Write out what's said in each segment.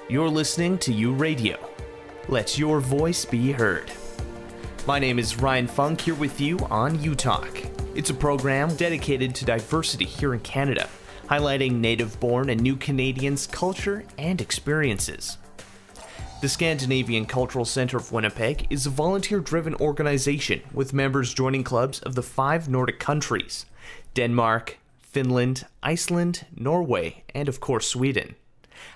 You're listening to U Radio. Let your voice be heard. My name is Ryan Funk here with you on U Talk. It's a program dedicated to diversity here in Canada, highlighting native-born and new Canadians' culture and experiences. The Scandinavian Cultural Centre of Winnipeg is a volunteer-driven organization with members joining clubs of the 5 Nordic countries: Denmark, Finland, Iceland, Norway, and of course Sweden.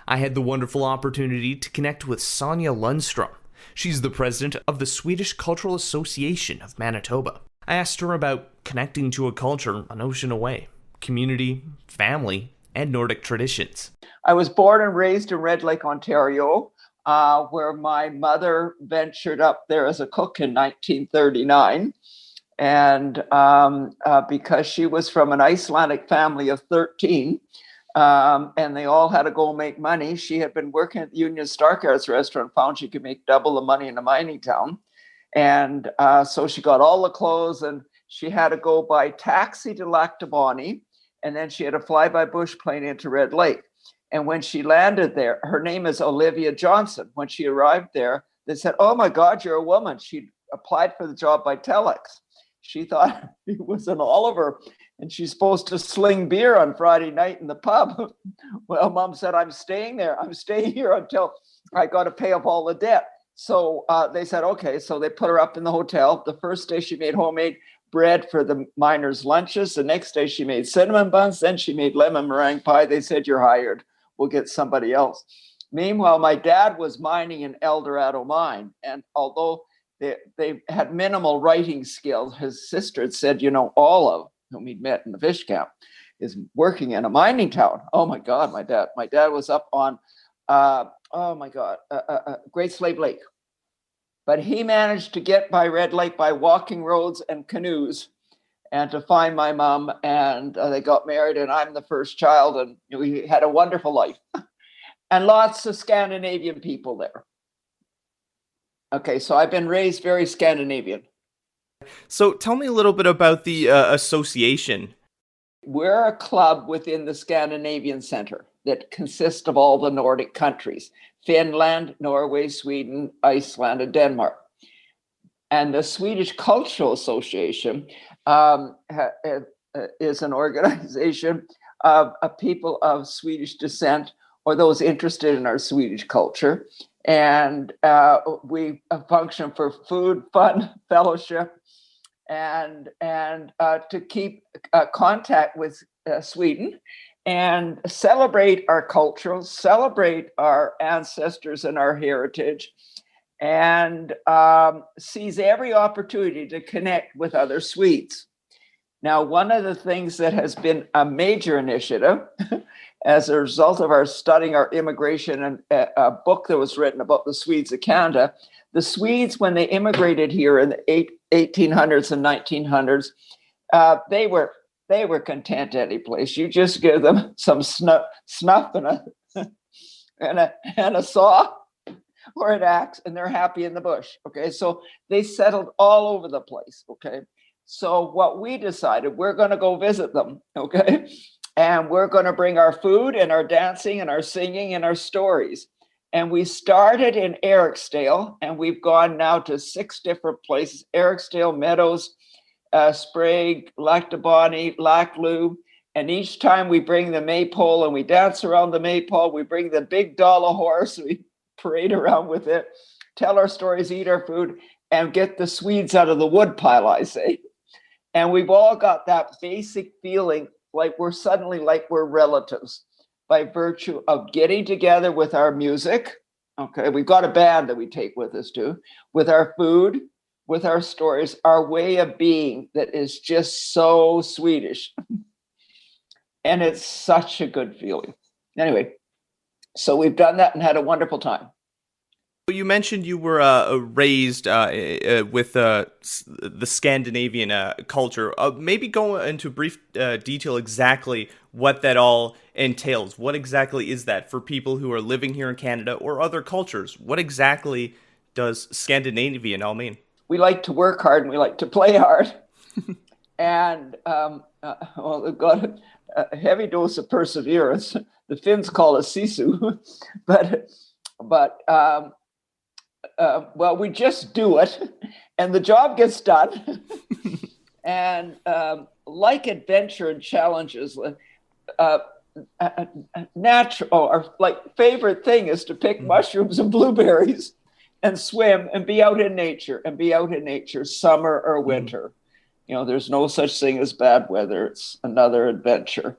I had the wonderful opportunity to connect with Sonja Lundstrom. She's the president of the Swedish Cultural Association of Manitoba. I asked her about connecting to a culture an ocean away, community, family, and Nordic traditions. I was born and raised in Red Lake, Ontario, where my mother ventured up there as a cook in 1939. And because she was from an Icelandic family of 13, and they all had to go make money. She had been working at the Union Starcars restaurant, found she could make double the money in a mining town. And so she got all the clothes and she had to go by taxi to Lac du Bonny. And then she had to fly by bush plane into Red Lake. And when she landed there, her name is Olivia Johnson. When she arrived there, they said, "Oh my God, you're a woman." She applied for the job by telex. She thought it was an Oliver. And she's supposed to sling beer on Friday night in the pub. Well, Mom said, "I'm staying there. I'm staying here until I got to pay off all the debt." So they said, okay. So they put her up in the hotel. The first day she made homemade bread for the miners' lunches. The next day she made cinnamon buns. Then she made lemon meringue pie. They said, "You're hired. We'll get somebody else." Meanwhile, my dad was mining in El Dorado mine. And although they had minimal writing skills, his sister had said, Olive, whom he'd met in the fish camp, is working in a mining town. Oh my God, my dad was up on, Great Slave Lake. But he managed to get by Red Lake by walking roads and canoes and to find my mom, and they got married, and I'm the first child, and we had a wonderful life. And lots of Scandinavian people there. Okay, so I've been raised very Scandinavian. So tell me a little bit about the association. We're a club within the Scandinavian Centre that consists of all the Nordic countries: Finland, Norway, Sweden, Iceland, and Denmark. And the Swedish Cultural Association is an organization of people of Swedish descent or those interested in our Swedish culture. And we function for food, fun, fellowship, and to keep contact with Sweden and celebrate our culture, celebrate our ancestors and our heritage, and seize every opportunity to connect with other Swedes. Now, one of the things that has been a major initiative as a result of our studying our immigration and a book that was written about the Swedes of Canada, the Swedes, when they immigrated here in the 1800s and 1900s, they were content any place. You just give them some snuff and a saw or an axe, and they're happy in the bush. Okay, so they settled all over the place. Okay, so what we decided, we're going to go visit them. Okay. And we're going to bring our food and our dancing and our singing and our stories. And we started in Eriksdale, and we've gone now to 6 different places: Eriksdale, Meadows, Sprague, Lac du Bonny, Lac Lou. And each time we bring the maypole and we dance around the maypole. We bring the big dollar horse, we parade around with it, tell our stories, eat our food, and get the Swedes out of the woodpile, I say. And we've all got that basic feeling like we're relatives by virtue of getting together with our music. Okay, we've got a band that we take with us too, with our food, with our stories, our way of being that is just so Swedish. And it's such a good feeling. Anyway, so we've done that and had a wonderful time. You mentioned you were raised with the Scandinavian culture. Maybe go into brief detail exactly what that all entails. What exactly is that for people who are living here in Canada or other cultures? What exactly does Scandinavian all mean? We like to work hard and we like to play hard. And they've got a heavy dose of perseverance. The Finns call it sisu, but but well, we just do it, and the job gets done. And like adventure and challenges, natural, our like favorite thing is to pick mushrooms and blueberries and swim and be out in nature, summer or winter. You know, there's no such thing as bad weather. It's another adventure.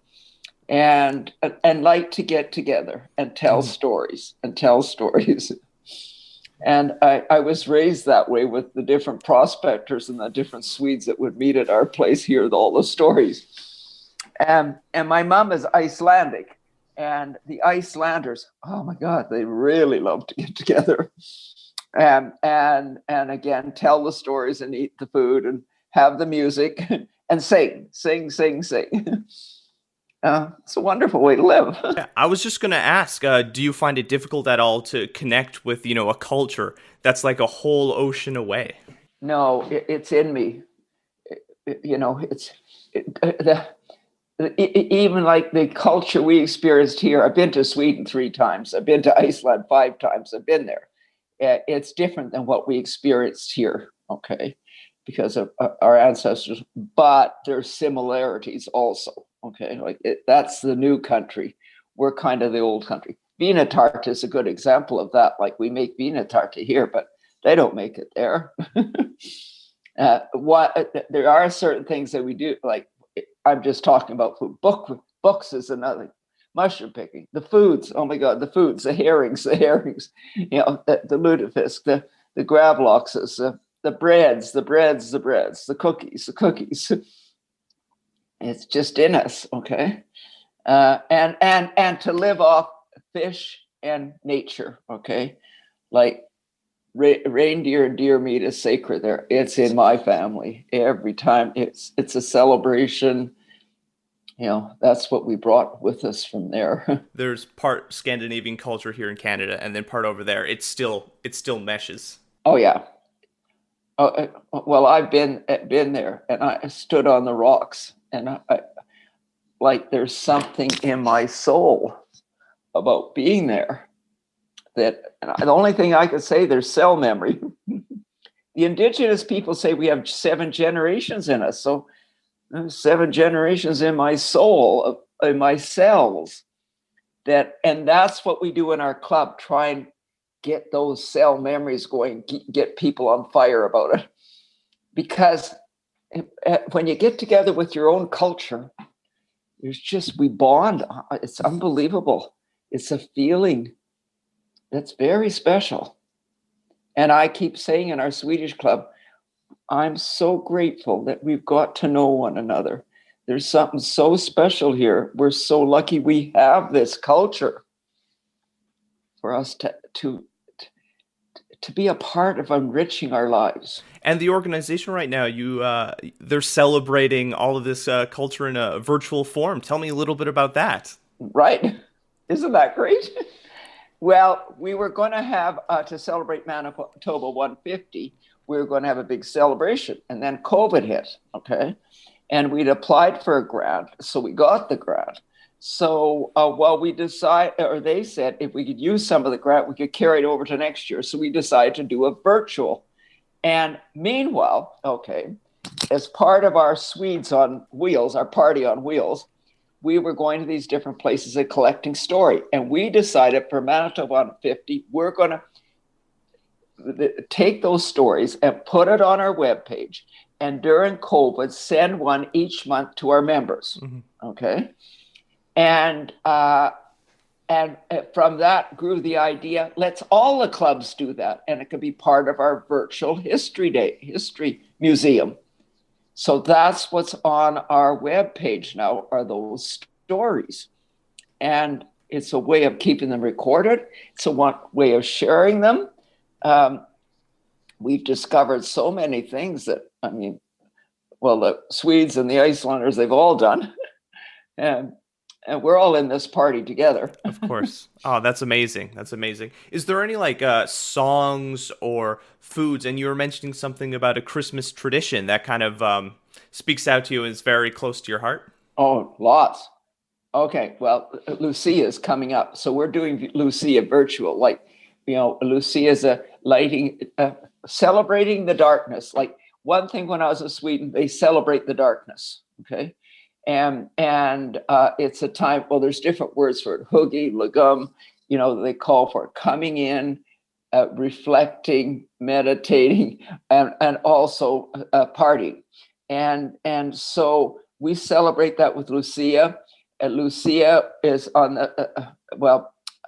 And like to get together and tell stories. And I was raised that way with the different prospectors and the different Swedes that would meet at our place, hear all the stories. And my mom is Icelandic, and the Icelanders, oh my God, they really love to get together. And again, tell the stories and eat the food and have the music and sing. It's a wonderful way to live. Yeah, I was just going to ask, do you find it difficult at all to connect with, a culture that's like a whole ocean away? No, it's in me. Even like the culture we experienced here. I've been to Sweden 3 times. I've been to Iceland 5 times. I've been there. It's different than what we experienced here, okay, because of our ancestors. But there's similarities also. Okay, that's the new country. We're kind of the old country. Vinatart is a good example of that. Like we make vinatart here, but they don't make it there. There are certain things that we do. Like I'm just talking about food. Books is another. Mushroom picking. The foods. Oh my God, the foods. The herrings. The lutefisk. The gravlaxes. The breads. The cookies. It's just in us, okay? And to live off fish and nature, okay? Like reindeer and deer meat is sacred there. It's in my family every time. It's a celebration. That's what we brought with us from there. There's part Scandinavian culture here in Canada, and then part over there. It still meshes. Oh yeah. Well, I've been there, and I stood on the rocks. And there's something in my soul about being there that the only thing I could say, there's cell memory. The indigenous people say we have 7 generations in us. So 7 generations in my soul, in my cells. And that's what we do in our club, try and get those cell memories going, get people on fire about it. Because when you get together with your own culture, we bond. It's unbelievable. It's a feeling that's very special. And I keep saying in our Swedish club, I'm so grateful that we've got to know one another. There's something so special here. We're so lucky we have this culture for us to be a part of enriching our lives. And the organization right now, they're celebrating all of this culture in a virtual form. Tell me a little bit about that. Right. Isn't that great? Well, we were going to have, to celebrate Manitoba 150, we were going to have a big celebration. And then COVID hit, okay? And we'd applied for a grant, so we got the grant. So they said if we could use some of the grant, we could carry it over to next year. So we decided to do a virtual. And meanwhile, okay, as part of our Swedes on Wheels, our party on wheels, we were going to these different places and collecting story. And we decided for Manitoba 150, we're going to take those stories and put it on our webpage. And during COVID, send one each month to our members, okay? And from that grew the idea, let's all the clubs do that. And it could be part of our virtual history museum. So that's what's on our webpage now, are those stories. And it's a way of keeping them recorded. It's a way of sharing them. We've discovered so many things that, the Swedes and the Icelanders, they've all done. And we're all in this party together. Of course. Oh, that's amazing. That's amazing. Is there any songs or foods? And you were mentioning something about a Christmas tradition that kind of speaks out to you and is very close to your heart. Oh, lots. Okay. Well, Lucia is coming up. So we're doing Lucia virtual. Lucia is a lighting, celebrating the darkness. Like one thing when I was in Sweden, they celebrate the darkness. Okay. And it's a time, well, there's different words for it. Huggy, lagum, they call for coming in, reflecting, meditating, and also partying. And so we celebrate that with Lucia. And Lucia is on the,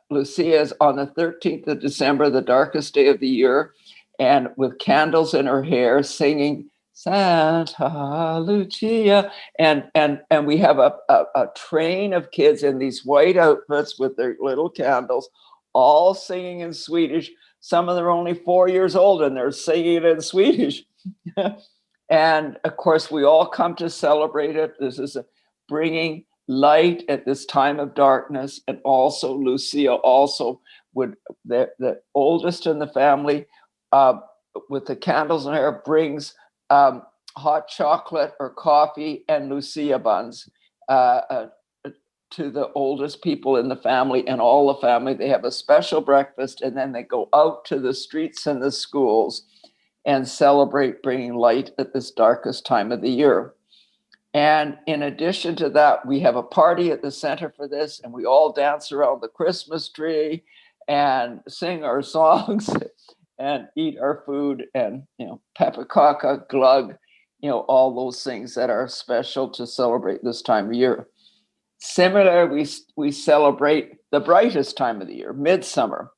Lucia is on the 13th of December, the darkest day of the year, and with candles in her hair, singing Santa Lucia, and we have a train of kids in these white outfits with their little candles, all singing in Swedish. Some of them are only 4 years old, and they're singing in Swedish. And of course, we all come to celebrate it. This is bringing light at this time of darkness, and also Lucia also would the oldest in the family with the candles in her brings hot chocolate or coffee and Lucia buns to the oldest people in the family and all the family. They have a special breakfast, and then they go out to the streets and the schools and celebrate bringing light at this darkest time of the year. And in addition to that, we have a party at the center for this, and we all dance around the Christmas tree and sing our songs and eat our food, and pepperkaka, glug, all those things that are special to celebrate this time of year. Similarly, we celebrate the brightest time of the year, midsummer.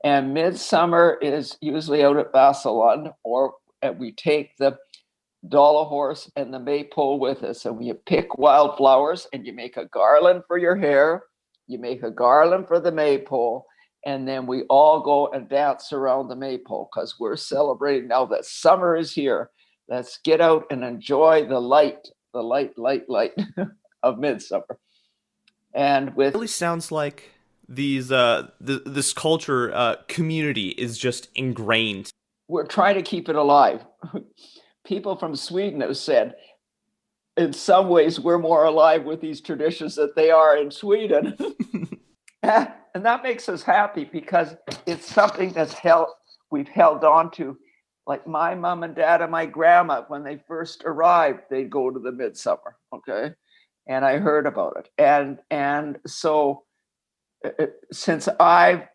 And midsummer is usually out at Vasalund, or we take the dollar horse and the maypole with us, and we pick wildflowers, and you make a garland for your hair, you make a garland for the maypole, and then we all go and dance around the maypole, because we're celebrating now that summer is here. Let's get out and enjoy the light of midsummer. And with, it really sounds like these this culture community is just ingrained. We're trying to keep it alive. People from Sweden have said, in some ways, we're more alive with these traditions than they are in Sweden. And that makes us happy, because it's something we've held on to. Like my mom and dad and my grandma, when they first arrived, they'd go to the midsummer, okay? And I heard about it. And so since I've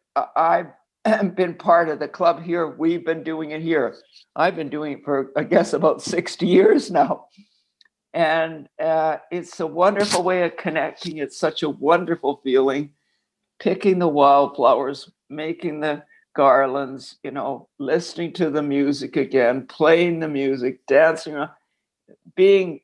been part of the club here, we've been doing it here. I've been doing it for, I guess, about 60 years now. And it's a wonderful way of connecting. It's such a wonderful feeling, picking the wildflowers, making the garlands, listening to the music again, playing the music, dancing around, being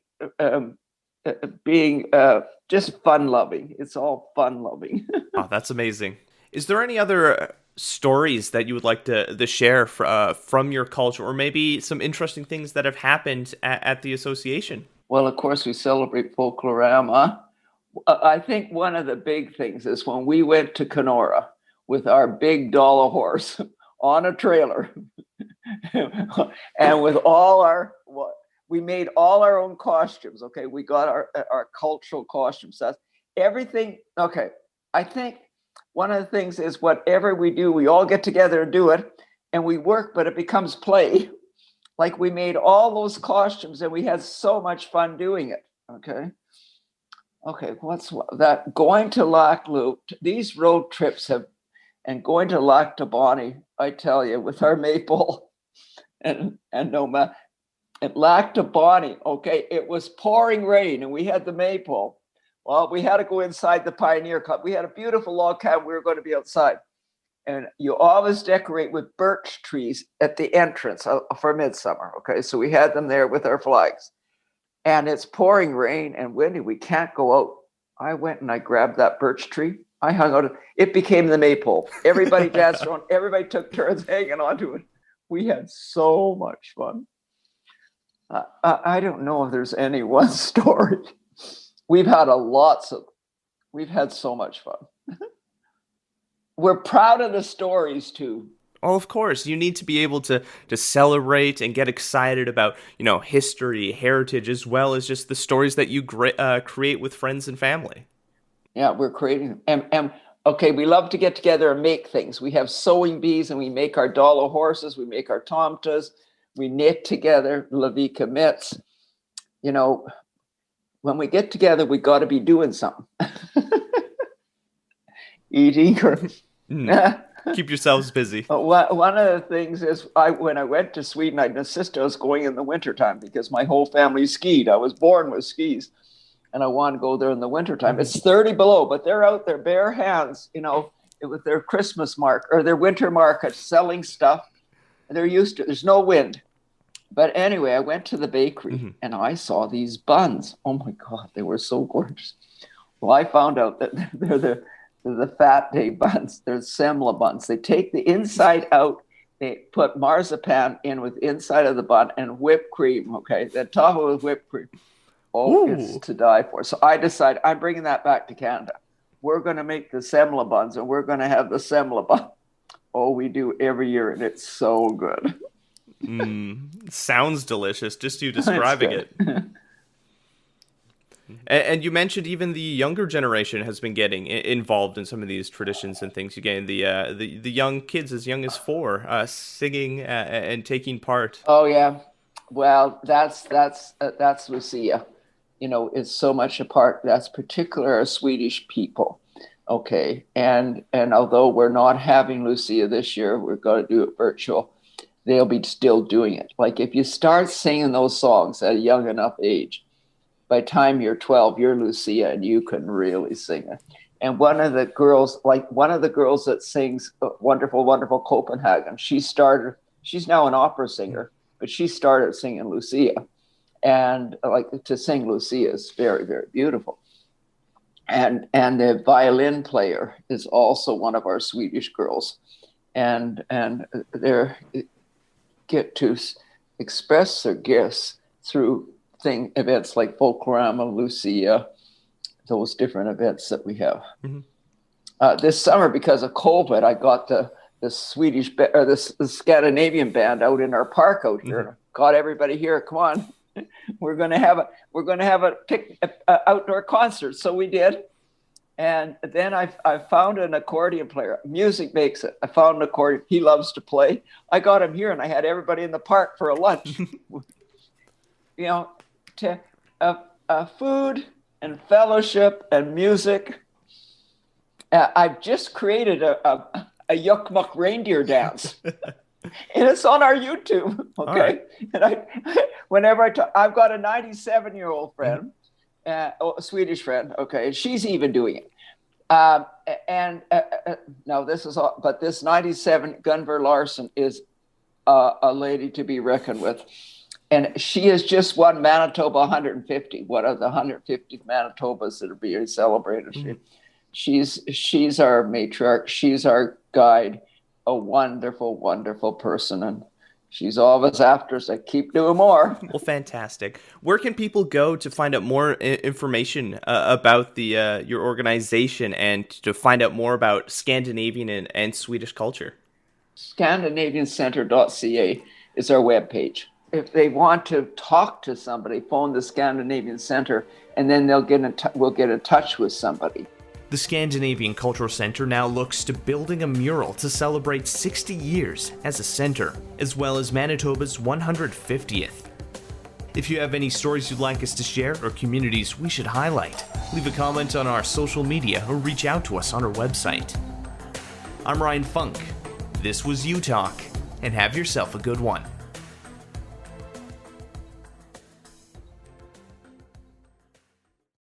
just fun loving. It's all fun loving. Oh, that's amazing. Is there any other stories that you would like to share from your culture, or maybe some interesting things that have happened at the association? Well, of course, we celebrate Folklorama. I think one of the big things is when we went to Kenora with our big dollar horse on a trailer and with we made all our own costumes. Okay, we got our cultural costumes. That's everything. Okay, I think one of the things is whatever we do, we all get together and do it, and we work, but it becomes play. Like we made all those costumes, and we had so much fun doing it. Okay, what's that? Going to Lac Loup, these road trips and going to Lac de Bonnie, I tell you, with our maple and Noma. At Lac de Bonnie, okay, it was pouring rain, and we had the maypole. Well, we had to go inside the Pioneer Club. We had a beautiful log cabin. We were going to be outside. And you always decorate with birch trees at the entrance for midsummer, okay? So we had them there with our flags. And it's pouring rain and windy. We can't go out. I went and I grabbed that birch tree. I hung out. It became the maypole. Everybody danced around. Everybody took turns hanging onto it. We had so much fun. I don't know if there's any one story. We've had we've had so much fun. We're proud of the stories too. Oh, of course. You need to be able to celebrate and get excited about, history, heritage, as well as just the stories that you create with friends and family. Yeah, we're creating, and Okay, we love to get together and make things. We have sewing bees and we make our dollar horses, we make our tomtas, we knit together, Lavika mitts. You know, when we get together, we got to be doing something. Eating or... Keep yourselves busy. One of the things is, when I went to Sweden, I insisted I was going in the wintertime because my whole family skied. I was born with skis. And I want to go there in the wintertime. It's 30 below, but they're out there bare hands, you know, with their Christmas or their winter market selling stuff. And they're used to it. There's no wind. But anyway, I went to the bakery and I saw these buns. Oh my God, they were so gorgeous. Well, I found out that they're the fat day buns. They're semla buns. They take the inside out. They put marzipan in with inside of the bun and whipped cream. Okay, the top of it whipped cream. Oh, ooh. It's to die for. So I decided I'm bringing that back to Canada. We're going to make the semla buns and we're going to have the semla bun. Oh, we do every year and it's so good. Sounds delicious, just you describing it. And you mentioned even the younger generation has been getting involved in some of these traditions and things. Again, the young kids as young as 4 singing and taking part. Oh, yeah. Well, that's Lucia. You know, it's so much a part. That's particular our Swedish people. Okay. And although we're not having Lucia this year, we're going to do it virtual. They'll be still doing it. Like if you start singing those songs at a young enough age, by the time you're 12, you're Lucia and you can really sing it. And one of the girls that sings Wonderful, Wonderful Copenhagen, she's now an opera singer, but she started singing Lucia. And like to sing Lucia is very, very beautiful. And the violin player is also one of our Swedish girls. And they get to express their gifts through events like Folklorama, Lucia, those different events that we have. This summer, because of COVID, I got the Swedish or the Scandinavian band out in our park out here. Got everybody here. Come on. We're going to have a outdoor concert. So we did. And then I found an accordion player. Music makes it. I found an accordion. He loves to play. I got him here and I had everybody in the park for a lunch. You know, food and fellowship and music. I've just created a Yuck-Muck reindeer dance. And it's on our YouTube, okay? Right. And I've got a 97-year-old friend, a Swedish friend, okay? And she's even doing it. Now this is all, but this 97 Gunvor Larson is a lady to be reckoned with. And she has just won Manitoba 150, one of the 150 Manitobas that are being celebrated. She's our matriarch. She's our guide. A wonderful, wonderful person. And she's always after us. I keep doing more. Well, fantastic. Where can people go to find out more information about your organization and to find out more about Scandinavian and Swedish culture? Scandinaviancenter.ca is our webpage. If they want to talk to somebody, phone the Scandinavian Center, and then we'll get in touch with somebody. The Scandinavian Cultural Center now looks to building a mural to celebrate 60 years as a center, as well as Manitoba's 150th. If you have any stories you'd like us to share or communities we should highlight, leave a comment on our social media or reach out to us on our website. I'm Ryan Funk. This was U Talk, and have yourself a good one.